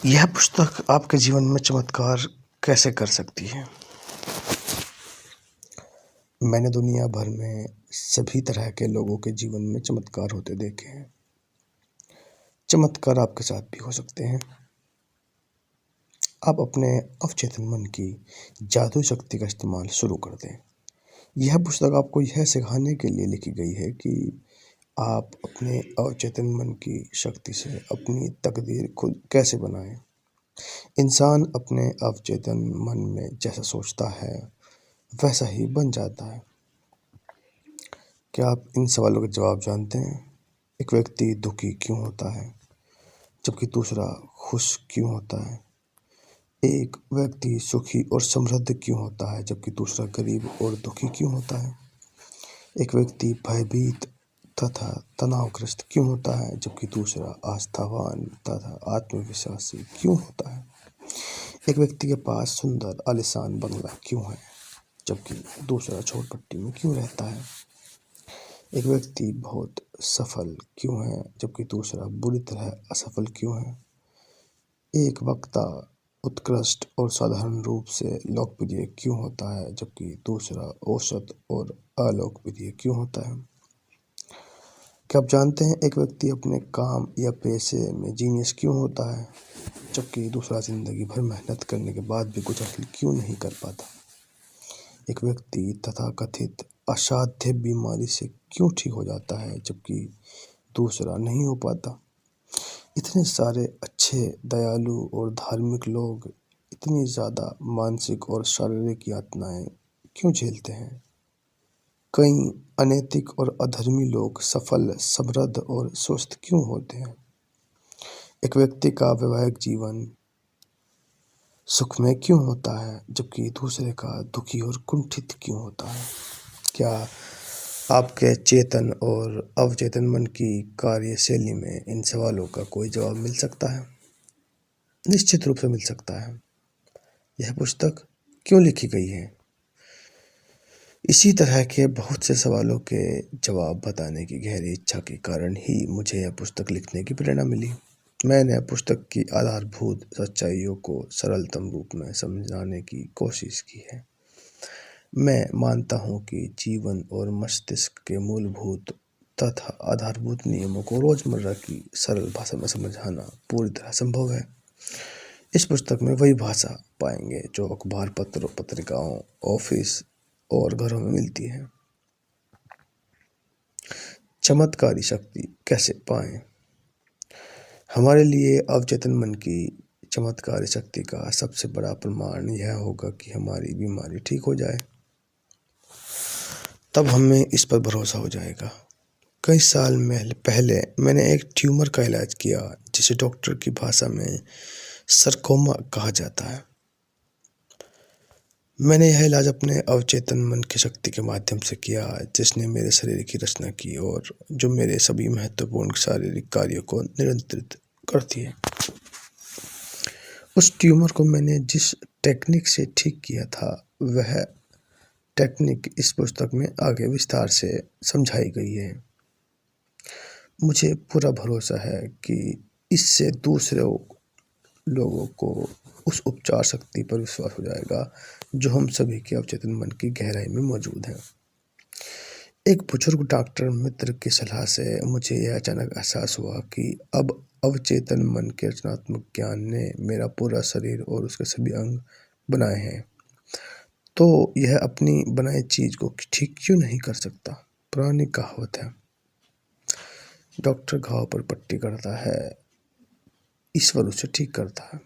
यह पुस्तक आपके जीवन में चमत्कार कैसे कर सकती है? मैंने दुनिया भर में सभी तरह के लोगों के जीवन में चमत्कार होते देखे हैं। चमत्कार आपके साथ भी हो सकते हैं। आप अपने अवचेतन मन की जादुई शक्ति का इस्तेमाल शुरू कर दें। यह पुस्तक आपको यह सिखाने के लिए लिखी गई है कि आप अपने अवचेतन मन की शक्ति से अपनी तकदीर खुद कैसे बनाएं। इंसान अपने अवचेतन मन में जैसा सोचता है वैसा ही बन जाता है। क्या आप इन सवालों के जवाब जानते हैं? एक व्यक्ति दुखी क्यों होता है जबकि दूसरा खुश क्यों होता है? एक व्यक्ति सुखी और समृद्ध क्यों होता है जबकि दूसरा गरीब और दुखी क्यों होता है? एक व्यक्ति भयभीत तथा तनावग्रस्त क्यों होता है जबकि दूसरा आस्थावान तथा आत्मविश्वासी क्यों होता है? एक व्यक्ति के पास सुंदर आलीशान बंगला क्यों है जबकि दूसरा झोपड़पट्टी में क्यों रहता है? एक व्यक्ति बहुत सफल क्यों है जबकि दूसरा बुरी तरह असफल क्यों है? एक वक्ता उत्कृष्ट और साधारण रूप से लोकप्रिय क्यों होता है जबकि दूसरा औसत और अलोकप्रिय क्यों होता है? क्या आप जानते हैं एक व्यक्ति अपने काम या पेशे में जीनियस क्यों होता है जबकि दूसरा जिंदगी भर मेहनत करने के बाद भी कुछ हासिल क्यों नहीं कर पाता? एक व्यक्ति तथाकथित असाध्य बीमारी से क्यों ठीक हो जाता है जबकि दूसरा नहीं हो पाता? इतने सारे अच्छे, दयालु और धार्मिक लोग इतनी ज़्यादा मानसिक और शारीरिक यातनाएं क्यों झेलते हैं? कई अनैतिक और अधर्मी लोग सफल, समृद्ध और स्वस्थ क्यों होते हैं? एक व्यक्ति का वैवाहिक जीवन सुखमय क्यों होता है जबकि दूसरे का दुखी और कुंठित क्यों होता है? क्या आपके चेतन और अवचेतन मन की कार्यशैली में इन सवालों का कोई जवाब मिल सकता है? निश्चित रूप से मिल सकता है। यह पुस्तक क्यों लिखी गई है? इसी तरह के बहुत से सवालों के जवाब बताने की गहरी इच्छा के कारण ही मुझे यह पुस्तक लिखने की प्रेरणा मिली। मैंने पुस्तक की आधारभूत सच्चाइयों को सरलतम रूप में समझाने की कोशिश की है। मैं मानता हूँ कि जीवन और मस्तिष्क के मूलभूत तथा आधारभूत नियमों को रोजमर्रा की सरल भाषा में समझाना पूरी तरह संभव है। इस पुस्तक में वही भाषा पाएंगे जो अखबार पत्रों, पत्रिकाओं, ऑफिस और घरों में मिलती है। चमत्कारी शक्ति कैसे पाएं? हमारे लिए अवचेतन मन की चमत्कारी शक्ति का सबसे बड़ा प्रमाण यह होगा कि हमारी बीमारी ठीक हो जाए। तब हमें इस पर भरोसा हो जाएगा। कई साल पहले मैंने एक ट्यूमर का इलाज किया जिसे डॉक्टर की भाषा में सरकोमा कहा जाता है। मैंने यह इलाज अपने अवचेतन मन की शक्ति के माध्यम से किया जिसने मेरे शरीर की रचना की और जो मेरे सभी महत्वपूर्ण शारीरिक कार्यों को नियंत्रित करती है। उस ट्यूमर को मैंने जिस टेक्निक से ठीक किया था वह टेक्निक इस पुस्तक में आगे विस्तार से समझाई गई है। मुझे पूरा भरोसा है कि इससे दूसरे लोगों को उस उपचार शक्ति पर विश्वास हो जाएगा जो हम सभी के अवचेतन मन की गहराई में मौजूद है। एक बुजुर्ग डॉक्टर मित्र की सलाह से मुझे यह अचानक एहसास हुआ कि अब अवचेतन मन के रचनात्मक ज्ञान ने मेरा पूरा शरीर और उसके सभी अंग बनाए हैं, तो यह अपनी बनाई चीज को ठीक क्यों नहीं कर सकता? पुरानी कहावत है, डॉक्टर घाव पर पट्टी करता है, ईश्वर उसे ठीक करता है।